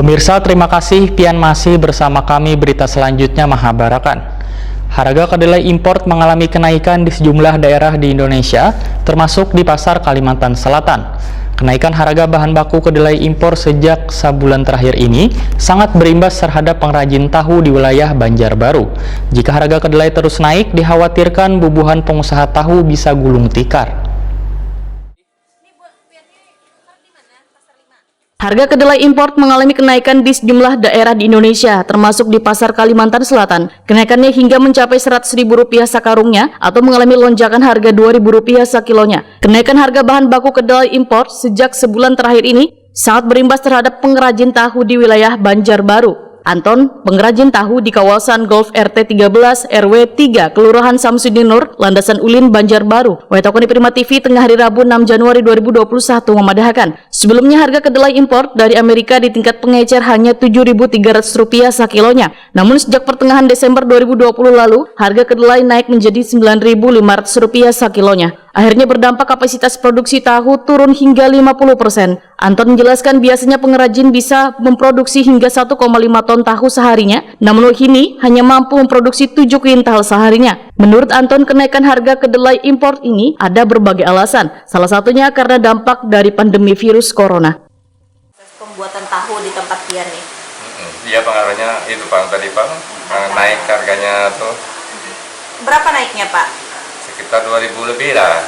Pemirsa, terima kasih pian masih bersama kami. Berita selanjutnya Mahabarakan. Harga kedelai impor mengalami kenaikan di sejumlah daerah di Indonesia, termasuk di pasar Kalimantan Selatan. Kenaikan harga bahan baku kedelai impor sejak sebulan terakhir ini sangat berimbas terhadap pengrajin tahu di wilayah Banjarbaru. Jika harga kedelai terus naik, dikhawatirkan bubuhan pengusaha tahu bisa gulung tikar. Harga kedelai impor mengalami kenaikan di sejumlah daerah di Indonesia, termasuk di pasar Kalimantan Selatan. Kenaikannya hingga mencapai Rp100.000 sakarungnya atau mengalami lonjakan harga Rp2.000 sakilonya. Kenaikan harga bahan baku kedelai impor sejak sebulan terakhir ini sangat berimbas terhadap pengrajin tahu di wilayah Banjarbaru. Anton, pengrajin tahu di kawasan Golf RT 13 RW 3 Kelurahan Samsudin Nur, Landasan Ulin, Banjarbaru. Wetokoni Prima TV tengah hari Rabu 6 Januari 2021 memadahkan. Sebelumnya harga kedelai impor dari Amerika di tingkat pengecer hanya Rp7.300 sakilonya. Namun sejak pertengahan Desember 2020 lalu, harga kedelai naik menjadi Rp9.500 sakilonya. Akhirnya berdampak kapasitas produksi tahu turun hingga 50%. Anton menjelaskan biasanya pengrajin bisa memproduksi hingga 1,5 ton tahu seharinya, namun kini hanya mampu memproduksi 7 kuintal seharinya. Menurut Anton, kenaikan harga kedelai impor ini ada berbagai alasan, salah satunya karena dampak dari pandemi virus corona. Pembuatan tahu di tempat Pian nih. Iya, pengaruhnya itu Pak, tadi Pak, naik harganya tuh. Berapa naiknya Pak? Sekitar 2.000 lebih lah.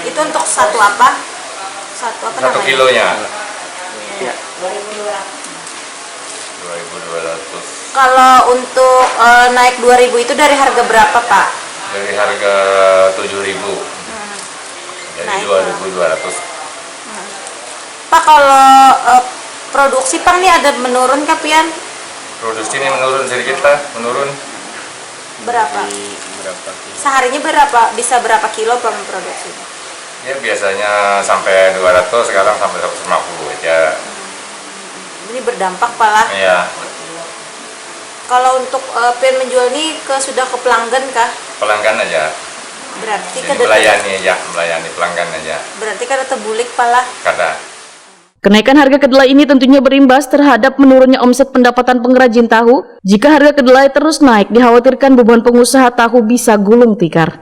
Itu untuk satu apa? Satu kilonya. Ya. 2.200. Kalau untuk naik 2.000 itu dari harga berapa Pak? Dari harga 7.000. Jadi 2.200. Pak, kalau produksi Pak nih ada menurun kah Pian? Produksi ini menurun sedikit lah, menurun. Berapa? Seharinya bisa berapa kilo Pak memproduksi? Ya biasanya sampai 200, sekarang sampai 150 aja. Ini berdampak Pak lah. Iya. Kalau untuk Pian menjual ini sudah ke pelanggan kah? Pelanggan aja. Berarti jadi melayani pelanggan aja. Berarti kan terbulik Pak lah. Kada. Kenaikan harga kedelai ini tentunya berimbas terhadap menurunnya omset pendapatan pengrajin tahu. Jika harga kedelai terus naik, dikhawatirkan beban pengusaha tahu bisa gulung tikar.